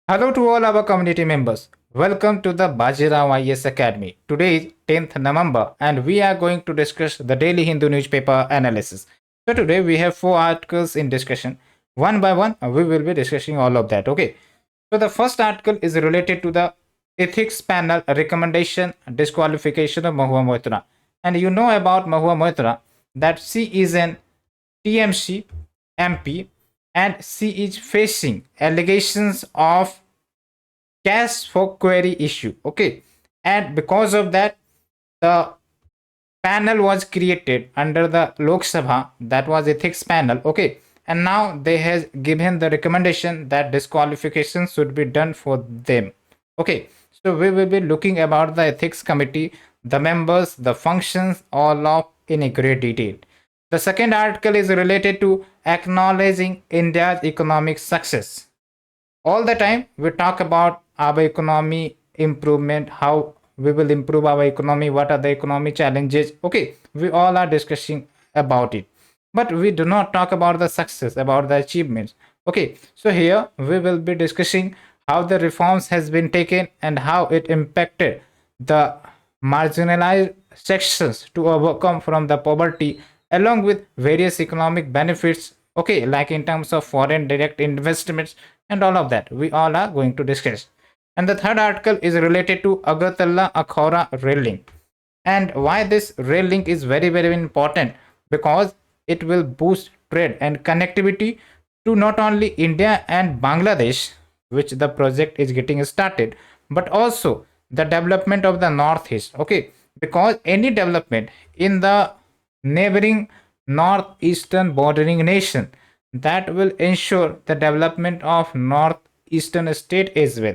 Hello to all our community members. Welcome to the Bajirao IS Academy. Today is 10th November and we are going to discuss the Daily Hindu newspaper analysis. So today we have 4 articles in discussion. One by one we will be discussing all of that. Okay. So the first article is related to the ethics panel recommendation disqualification of MOHUA MOITRA. And you know about MOHUA MOITRA that she is an TMC MP and she is facing allegations of cash for query issue. Okay, and because of that, the panel was created under the Lok Sabha, that was ethics panel. Okay, and now they has given the recommendation that disqualification should be done for them. Okay, so we will be looking about the ethics committee, the members, the functions, all of in a great detail. The second article is related to acknowledging India's economic success. All the time we talk about our economy improvement, how we will improve our economy, what are the economy challenges. Okay, we all are discussing about it, but we do not talk about the success, about the achievements. Okay, so here we will be discussing how the reforms has been taken and how it impacted the marginalized sections to overcome from the poverty, along with various economic benefits. Okay, like in terms of foreign direct investments and all of that we all are going to discuss. And the third article is related to Agartala Akhora rail link. And why this rail link is very important, because it will boost trade and connectivity to not only India and Bangladesh, which the project is getting started, but also the development of the northeast. Okay, because any development in the neighboring northeastern bordering nation, that will ensure the development of northeastern state as well.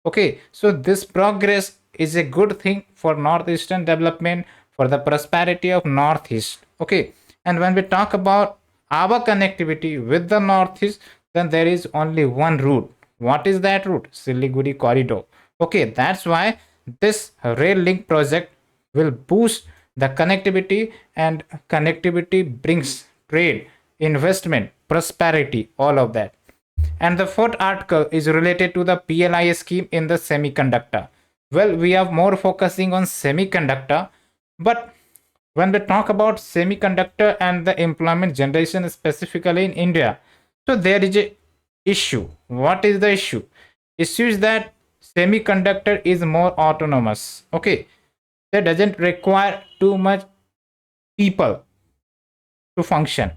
Okay, so this progress is a good thing for northeastern development, for the prosperity of northeast. Okay, and when we talk about our connectivity with the northeast, then there is only one route. What is that route? Siliguri corridor. Okay, that's why this rail link project will boost the connectivity, and connectivity brings trade, investment, prosperity, all of that. And the fourth article is related to the PLI scheme in the semiconductor. Well, we are more focusing on semiconductor, but when we talk about semiconductor and the employment generation specifically in India, so there is a issue. What is the issue? Issue is that semiconductor is more autonomous. Okay, that doesn't require too much people to function.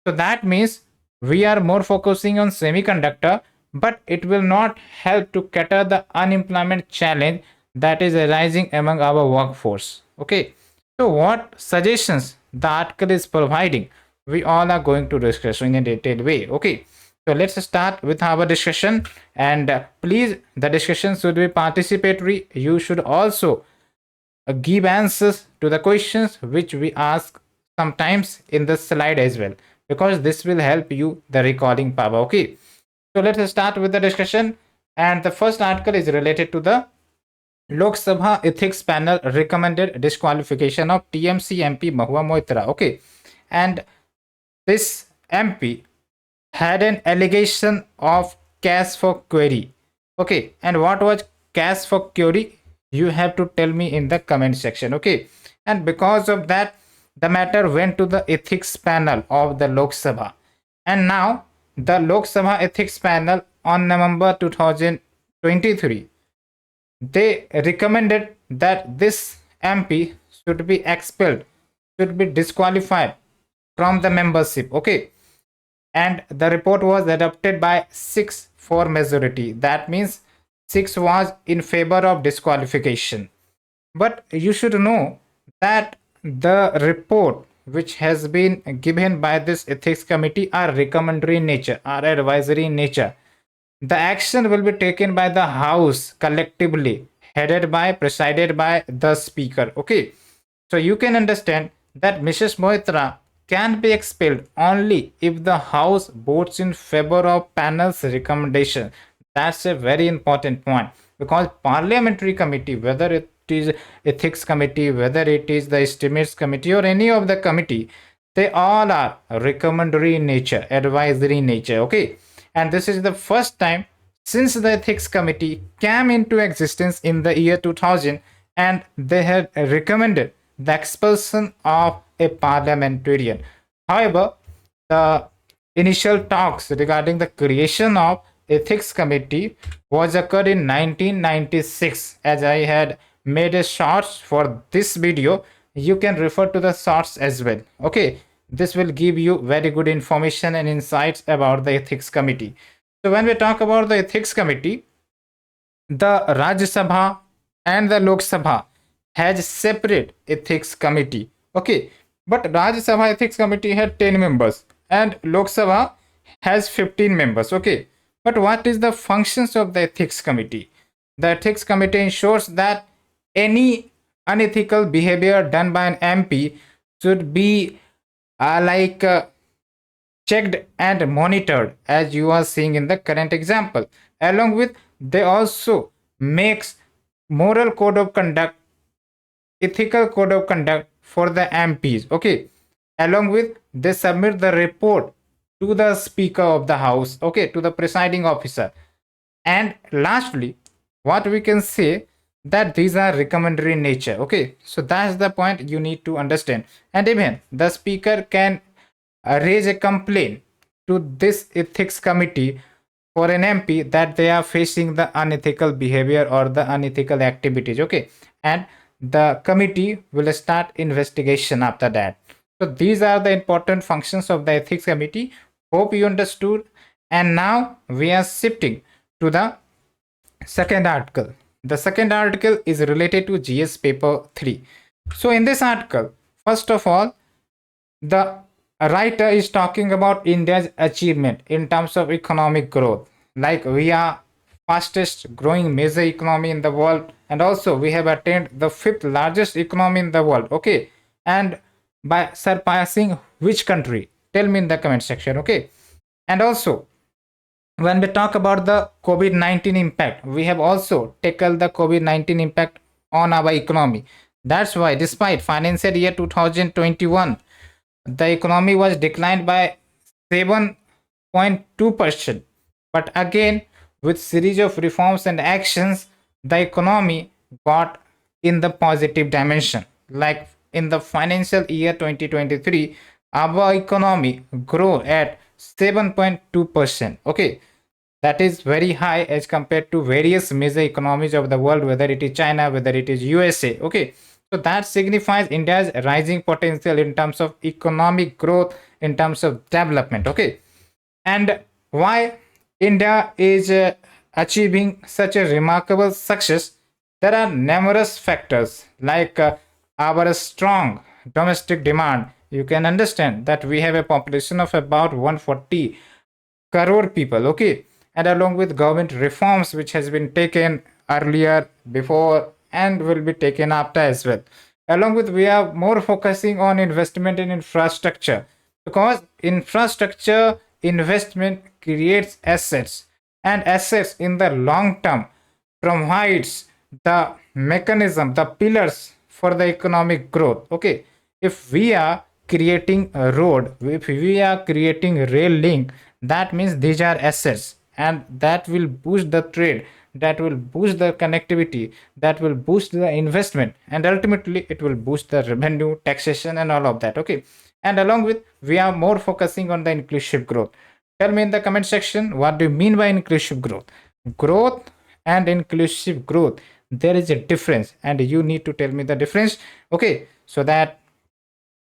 So that means we are more focusing on semiconductor, but it will not help to cater the unemployment challenge that is arising among our workforce. Okay, so what suggestions the article is providing, we all are going to discuss in a detailed way. Okay, so let's start with our discussion, and please, the discussion should be participatory. You should also give answers to the questions which we ask sometimes in the slide as well, because this will help you the recalling power. Okay, so let's start with the discussion. And the first article is related to the Lok Sabha ethics panel recommended disqualification of TMC MP MOHUA MOITRA. Okay, and this MP had an allegation of cash for query. Okay, and what was cash for query? You have to tell me in the comment section. Okay, and because of that, the matter went to the ethics panel of the Lok Sabha, and now the Lok Sabha ethics panel on November 2023, they recommended that this MP should be expelled, should be disqualified from the membership. Okay, and the report was adopted by 6-4 majority. That means 6 was in favor of disqualification. But you should know that the report which has been given by this ethics committee are recommendatory in nature, are advisory in nature. The action will be taken by the house collectively, headed by, presided by the speaker. Okay, so you can understand that Mrs. Moitra can be expelled only if the house votes in favor of panel's recommendation. That's a very important point, because parliamentary committee, whether it is ethics committee, whether it is the estimates committee or any of the committee, they all are recommendatory in nature, advisory in nature. Okay, and this is the first time since the ethics committee came into existence in the year 2000, and they had recommended the expulsion of a parliamentarian. However, the initial talks regarding the creation of ethics committee was occurred in 1996. As I had made a shorts for this video, you can refer to the shorts as well. Okay, this will give you very good information and insights about the ethics committee. So when we talk about the ethics committee, the Rajya Sabha and the Lok Sabha has separate ethics committee. Okay, but Rajya Sabha ethics committee had 10 members and Lok Sabha has 15 members. Okay, but what is the functions of the ethics committee? The ethics committee ensures that any unethical behavior done by an MP should be checked and monitored, as you are seeing in the current example. Along with, they also makes moral code of conduct, ethical code of conduct for the MPs. Okay, along with, they submit the report to the Speaker of the House, okay, to the presiding officer. And lastly, what we can say, that these are recommendatory in nature. Okay, so that's the point you need to understand. And even the speaker can raise a complaint to this ethics committee for an MP that they are facing the unethical behavior or the unethical activities. Okay, and the committee will start investigation after that. So these are the important functions of the ethics committee. Hope you understood. And now we are shifting to the second article. The second article is related to GS paper 3. So in this article, first of all, the writer is talking about India's achievement in terms of economic growth. Like, we are fastest growing major economy in the world, and also we have attained the fifth largest economy in the world. Okay, and by surpassing which country? Tell me in the comment section. Okay, and also, when we talk about the COVID-19 impact, we have also tackled the COVID-19 impact on our economy. That's why, despite financial year 2021, the economy was declined by 7.2%. But again, with series of reforms and actions, the economy got in the positive dimension. Like in the financial year 2023, our economy grew at 7.2%. Okay, that is very high as compared to various major economies of the world, whether it is China, whether it is USA. Okay, so that signifies India's rising potential in terms of economic growth, in terms of development. Okay, and why India is achieving such a remarkable success? There are numerous factors, like our strong domestic demand. You can understand that we have a population of about 140 crore people. Okay, and along with government reforms which has been taken earlier, before, and will be taken after as well. Along with, we are more focusing on investment in infrastructure, because infrastructure investment creates assets, and assets in the long term provides the mechanism, the pillars for the economic growth. Okay, if we are creating a road, if we are creating a rail link, that means these are assets, and that will boost the trade, that will boost the connectivity, that will boost the investment, and ultimately it will boost the revenue, taxation, and all of that. Okay, and along with, we are more focusing on the inclusive growth. Tell me in the comment section, what do you mean by inclusive growth? Growth and inclusive growth, there is a difference, and you need to tell me the difference. Okay, so that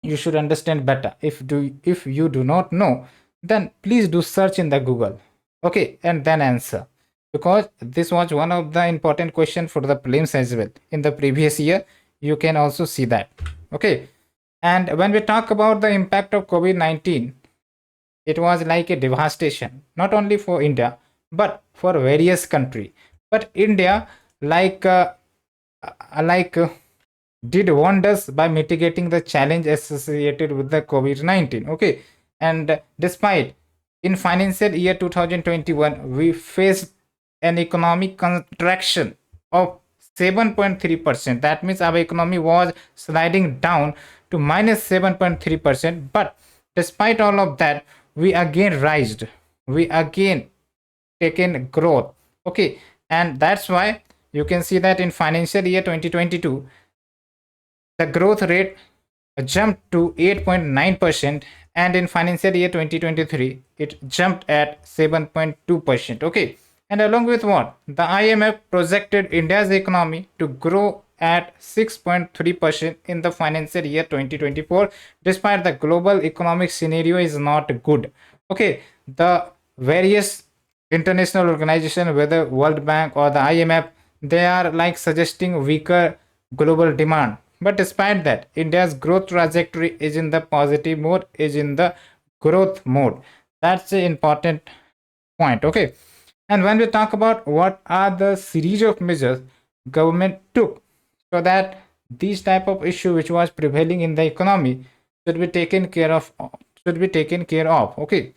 you should understand better. If you do not know, then please do search in the Google. Okay, and then answer, because this was one of the important question for the prelims as well in the previous year. You can also see that. Okay, and when we talk about the impact of COVID-19, it was like a devastation, not only for India but for various country. But India, like did wonders by mitigating the challenge associated with the COVID-19. Okay, and despite, in financial year 2021, we faced an economic contraction of 7.3%. That means our economy was sliding down to minus 7.3%. But despite all of that, we again rised. We again taken growth. Okay, and that's why you can see that in financial year 2022 the growth rate jumped to 8.9%, and in financial year 2023 it jumped at 7.2%. Okay, and along with what, the IMF projected India's economy to grow at 6.3% in the financial year 2024, despite the global economic scenario is not good. Okay, the various international organization, whether World Bank or the IMF, they are like suggesting weaker global demand. But despite that, India's growth trajectory is in the positive mode, is in the growth mode. That's the important point. Okay, and when we talk about what are the series of measures government took so that these type of issue which was prevailing in the economy should be taken care of, okay.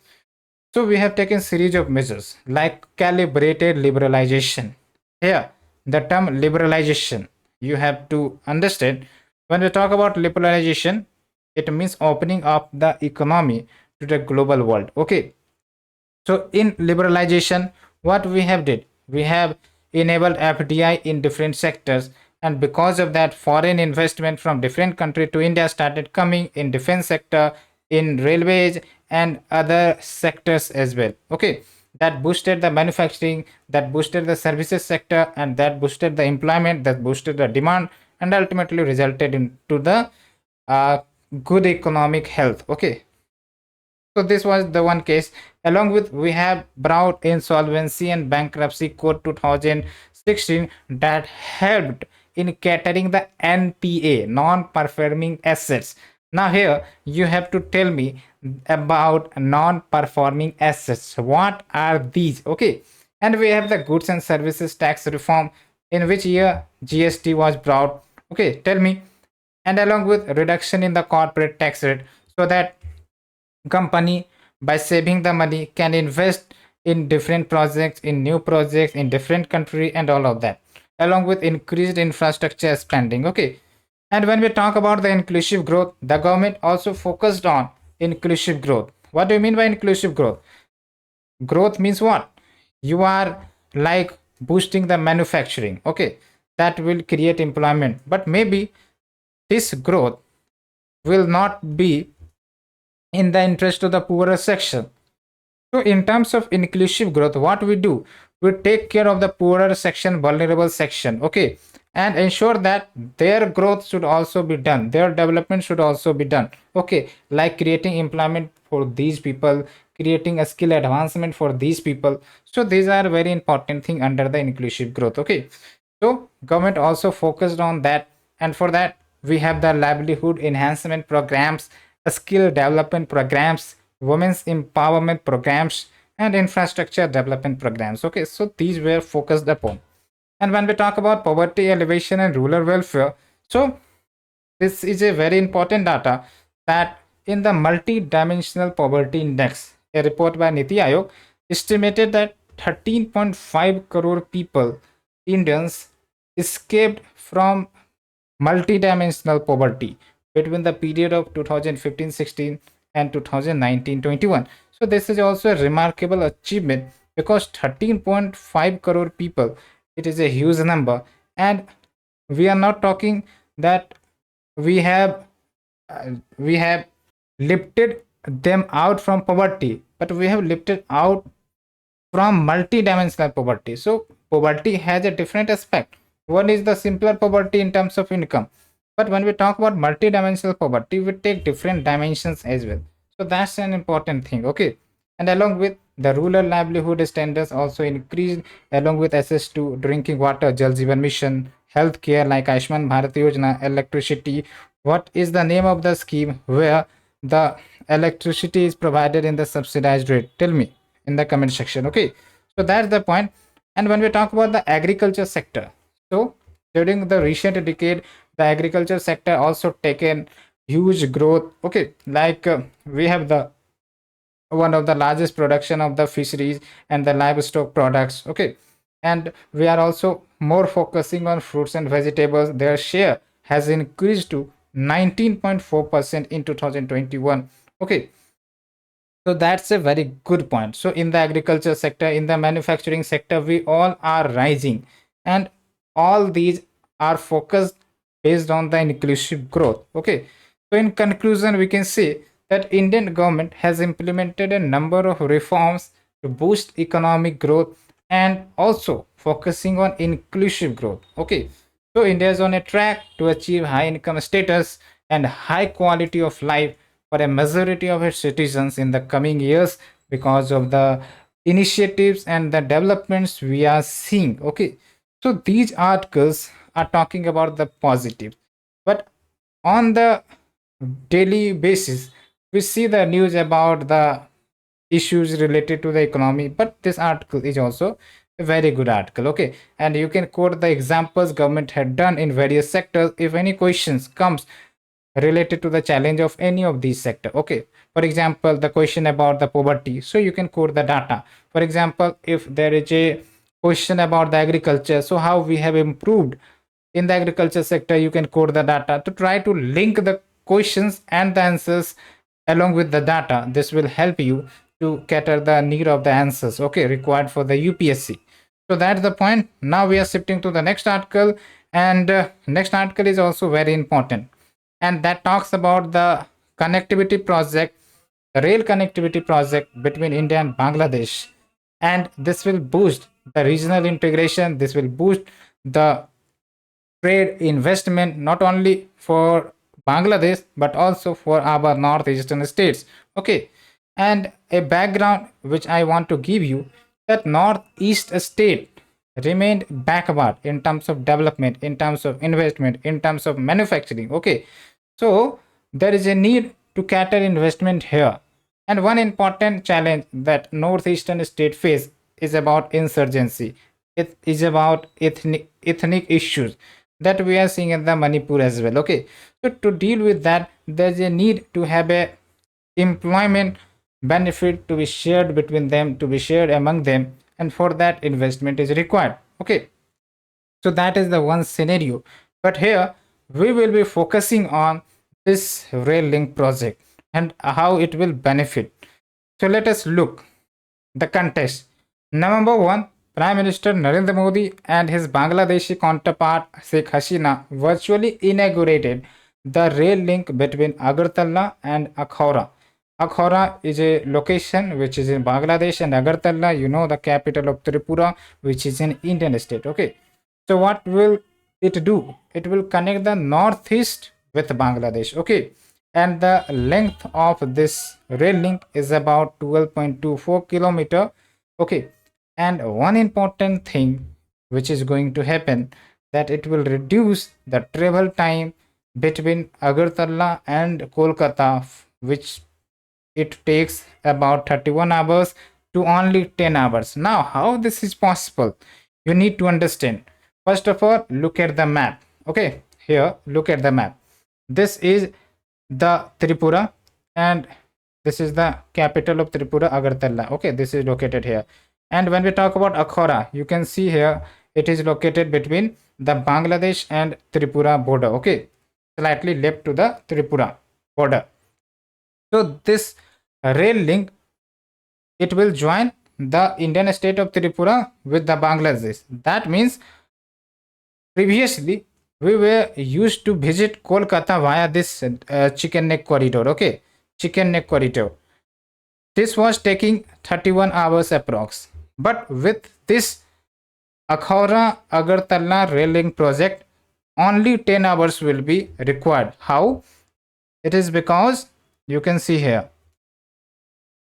So we have taken series of measures like calibrated liberalization. Here, the term liberalization, you have to understand, when we talk about liberalization, it means opening up the economy to the global world. Okay. So in liberalization, what we have did, we have enabled FDI in different sectors, and because of that, foreign investment from different country to India started coming in defense sector, in railways, and other sectors as well. Okay, that boosted the manufacturing, that boosted the services sector, and that boosted the employment, that boosted the demand, and ultimately resulted into the uh, good economic health. Okay, so this was the one case. Along with, we have brought Insolvency and Bankruptcy Code 2016 that helped in catering the NPA, non-performing assets. Now here you have to tell me about non-performing assets. What are these? Okay, and we have the Goods and Services Tax Reform. In which year GST was brought? Okay, tell me. And along with reduction in the corporate tax rate, so that company, by saving the money, can invest in different projects, in new projects in different country, and all of that, along with increased infrastructure spending. Okay, and when we talk about the inclusive growth, the government also focused on inclusive growth. What do you mean by inclusive growth? Growth means what? You are like boosting the manufacturing. Okay, that will create employment, but maybe this growth will not be in the interest of the poorer section. So, in terms of inclusive growth, what we do, we take care of the poorer section, vulnerable section, okay, and ensure that their growth should also be done, their development should also be done, okay, like creating employment for these people, creating a skill advancement for these people. So, these are very important thing under the inclusive growth, okay. So, government also focused on that, and for that, we have the livelihood enhancement programs, skill development programs, women's empowerment programs, and infrastructure development programs. Okay, so these were focused upon. And when we talk about poverty elevation and rural welfare, so this is a very important data that in the multi-dimensional poverty index, a report by Niti Aayog estimated that 13.5 crore people, Indians, escaped from multidimensional poverty between the period of 2015-16 and 2019-21. So this is also a remarkable achievement, because 13.5 crore people, it is a huge number, and we are not talking that we have we have lifted them out from poverty, but we have lifted out from multi-dimensional poverty. So poverty has a different aspect. One is the simpler poverty in terms of income, but when we talk about multi-dimensional poverty, we take different dimensions as well. So that's an important thing. Okay, and along with the rural livelihood standards also increased, along with access to drinking water, Jal Jeevan Mission, healthcare like Ayushman Bharat Yojana, electricity. What is the name of the scheme where the electricity is provided in the subsidized rate? Tell me in the comment section. Okay, so that's the point. And when we talk about the agriculture sector, so during the recent decade, the agriculture sector also taken huge growth. Okay, like we have the one of the largest production of the fisheries and the livestock products. Okay, and we are also more focusing on fruits and vegetables. Their share has increased to 19.4% in 2021. Okay, So that's a very good point. So in the agriculture sector, in the manufacturing sector, we all are rising, and all these are focused based on the inclusive growth. Okay. So in conclusion, we can say that Indian government has implemented a number of reforms to boost economic growth and also focusing on inclusive growth. Okay. So India is on a track to achieve high income status and high quality of life for a majority of its citizens in the coming years because of the initiatives and the developments we are seeing. Okay, so these articles are talking about the positive, but on the daily basis we see the news about the issues related to the economy, but this article is also a very good article. Okay, and you can quote the examples government had done in various sectors if any questions comes related to the challenge of any of these sector. Okay, for example, the question about the poverty, so you can quote the data. For example, if there is a question about the agriculture, so how we have improved in the agriculture sector, you can quote the data to try to link the questions and the answers along with the data. This will help you to cater the need of the answers, okay, required for the UPSC. So that's the point. Now we are shifting to the next article, and next article is also very important, and that talks about the connectivity project, the rail connectivity project between India and Bangladesh. And this will boost the regional integration, this will boost the trade investment not only for Bangladesh but also for our northeastern states. Okay, and a background which I want to give you, that northeast state remained backward in terms of development, in terms of investment, in terms of manufacturing. Okay, so there is a need to cater investment here. And one important challenge that northeastern state face is about insurgency. It is about ethnic issues that we are seeing in the Manipur as well. Okay, so to deal with that, there's a need to have a employment benefit to be shared between them, to be shared among them, and for that investment is required. Okay, so that is the one scenario. But here we will be focusing on this rail link project and how it will benefit. So let us look the context. November 1, Prime Minister Narendra Modi and his Bangladeshi counterpart Sheikh Hasina virtually inaugurated the rail link between Agartala and Akhora. Akhora is a location which is in Bangladesh, and Agartala, you know, the capital of Tripura, which is in Indian state. Okay, so what will it do? It will connect the northeast with Bangladesh. Okay, and the length of this rail link is about 12.24 kilometer. Okay, and one important thing which is going to happen, that it will reduce the travel time between Agartala and Kolkata, which it takes about 31 hours to only 10 hours. Now, how this is possible? You need to understand. First of all, look at the map. Okay, here, look at the map. This is the Tripura, and this is the capital of Tripura, Agartala. Okay, this is located here. And when we talk about Akhora, you can see here it is located between the Bangladesh and Tripura border. Okay, slightly left to the Tripura border. So this rail link, it will join the Indian state of Tripura with the Bangladesh. That means previously we were used to visit Kolkata via this chicken neck corridor. Okay, chicken neck corridor. This was taking 31 hours approx. But with this Akhora Agartala rail link project, only 10 hours will be required. How? It is because you can see here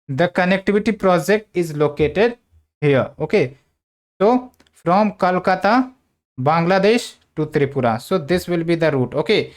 the connectivity project is located here. Okay, so from Kolkata, Bangladesh to Tripura, so this will be the route. Okay,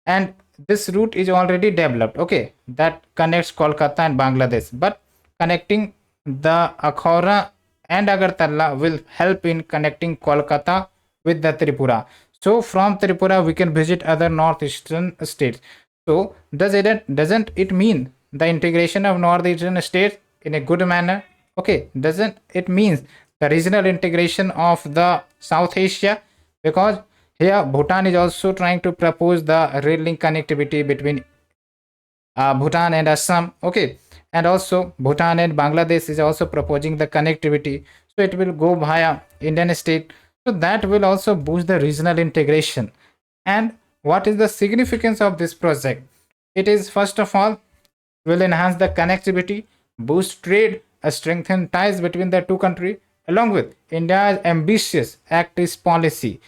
and this route is already developed. Okay, that connects Kolkata and Bangladesh, but connecting the Akhora and Agartala will help in connecting Kolkata with the Tripura. So from Tripura we can visit other northeastern states. So doesn't it mean the integration of northeastern states in a good manner? Okay, doesn't it means the regional integration of the South Asia? Because here Bhutan is also trying to propose the rail link connectivity between Bhutan and Assam. Okay, And also Bhutan and Bangladesh is also proposing the connectivity, so it will go via Indian state, so that will also boost the regional integration. And what is the significance of this project? It is, first of all, will enhance the connectivity, boost trade, strengthen ties between the two countries, along with India's ambitious Act East policy.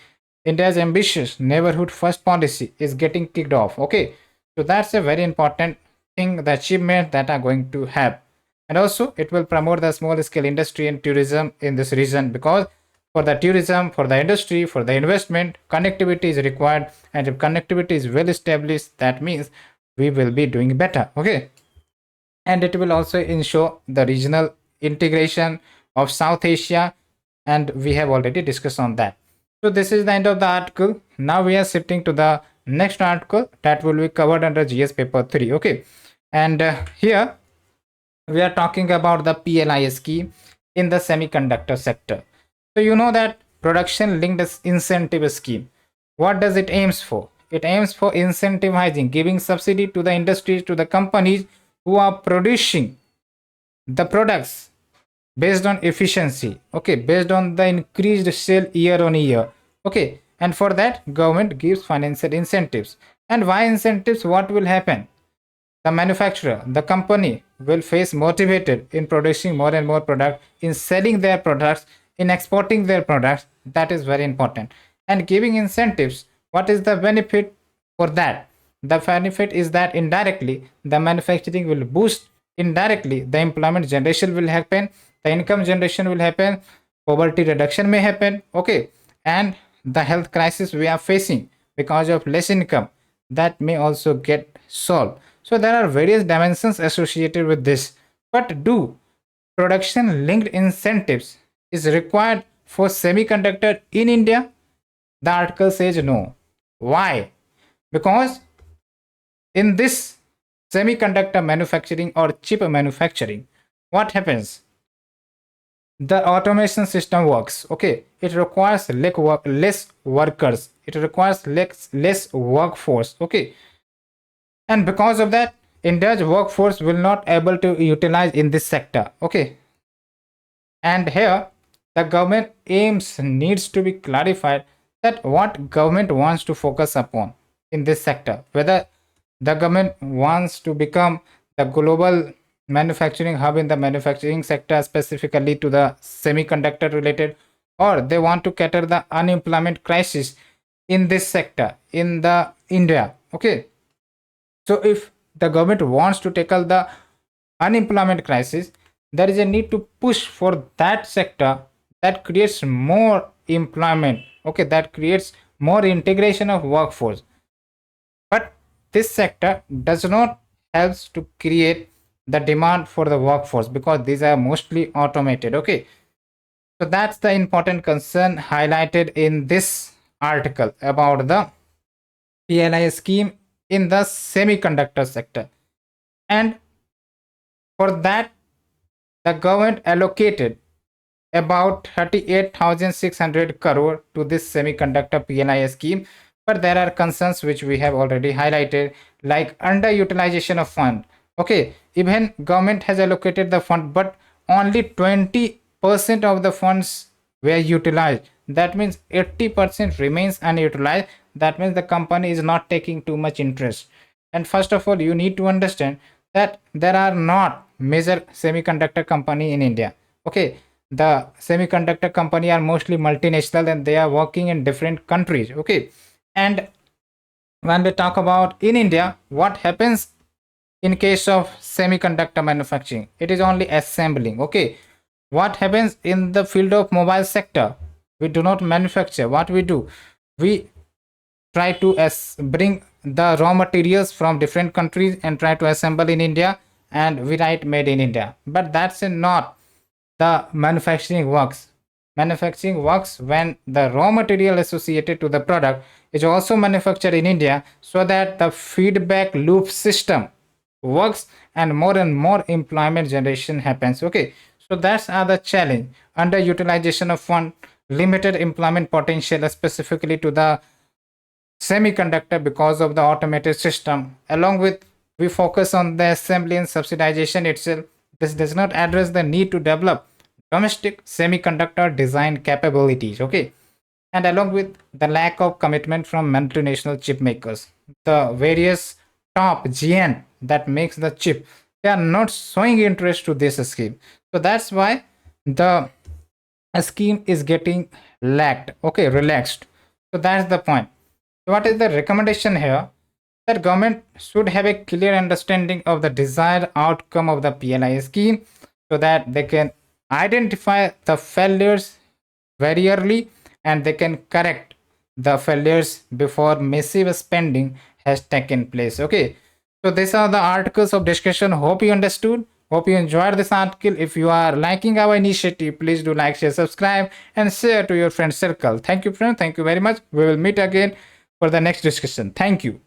India's ambitious neighborhood first policy is getting kicked off. Okay, so that's a very important thing, the achievement that are going to have. And also, it will promote the small scale industry and tourism in this region, because for the tourism, for the industry, for the investment, connectivity is required. And if connectivity is well established, that means we will be doing better. Okay, and it will also ensure the regional integration of South Asia, and we have already discussed on that. So this is the end of the article. Now we are shifting to the next article that will be covered under GS paper 3. Okay, and here we are talking about the PLI scheme in the semiconductor sector. So you know that production linked incentive scheme, what does it aims for? It aims for incentivizing, giving subsidy to the industries, to the companies who are producing the products based on efficiency, okay, based on the increased sale year on year. Okay, and for that government gives financial incentives. And why incentives? What will happen? The manufacturer, the company will face motivated in producing more and more product, in selling their products, in exporting their products. That is very important. And giving incentives, what is the benefit for that? The benefit is that indirectly the manufacturing will boost, indirectly the employment generation will happen, the income generation will happen, poverty reduction may happen. Okay, and the health crisis we are facing because of less income, that may also get solved. So there are various dimensions associated with this. But do production linked incentives is required for semiconductor in India? The article says no. Why? Because in this semiconductor manufacturing or chip manufacturing, what happens? The automation system works. Okay, it requires less workers, it requires less workforce. Okay, and because of that, India's workforce will not able to utilize in this sector. Okay, and here the government aims needs to be clarified, that what government wants to focus upon in this sector, whether the government wants to become the global manufacturing hub in the manufacturing sector, specifically to the semiconductor related, or they want to cater the unemployment crisis in this sector in the India. Okay, so if the government wants to tackle the unemployment crisis, there is a need to push for that sector that creates more employment. Okay, that creates more integration of workforce. But this sector does not helps to create the demand for the workforce, because these are mostly automated. Okay, so that's the important concern highlighted in this article about the PLI scheme in the semiconductor sector. And for that, the government allocated about 38,600 crore to this semiconductor PLI scheme. But there are concerns which we have already highlighted, like underutilization of fund. Okay, even government has allocated the fund, but only 20% of the funds were utilized. That means 80% remains unutilized. That means the company is not taking too much interest. And first of all, you need to understand that there are not major semiconductor company in India. Okay, the semiconductor company are mostly multinational and they are working in different countries. Okay, and when we talk about in India, what happens in case of semiconductor manufacturing? It is only assembling. Okay, what happens in the field of mobile sector? We do not manufacture. What we do, we try to bring the raw materials from different countries and try to assemble in India, and we write made in India. But that's not the manufacturing works. Manufacturing works when the raw material associated to the product is also manufactured in India, so that the feedback loop system works and more employment generation happens. Okay, so that's the challenge: underutilization of fund, limited employment potential, specifically to the semiconductor because of the automated system, along with we focus on the assembly and subsidization itself. This does not address the need to develop domestic semiconductor design capabilities. Okay, and along with the lack of commitment from multinational chip makers, the various top GN that makes the chip, they are not showing interest to this scheme. So that's why the scheme is getting lacked. Okay, relaxed. So that's the point. So what is the recommendation here? That government should have a clear understanding of the desired outcome of the PLI scheme so that they can identify the failures very early and they can correct the failures before massive spending has taken place. Okay, so these are the articles of discussion. Hope you understood. Hope you enjoyed this article. If you are liking our initiative, please do like, share, subscribe, and share to your friend circle. Thank you, friend. Thank you very much. We will meet again for the next discussion. Thank you.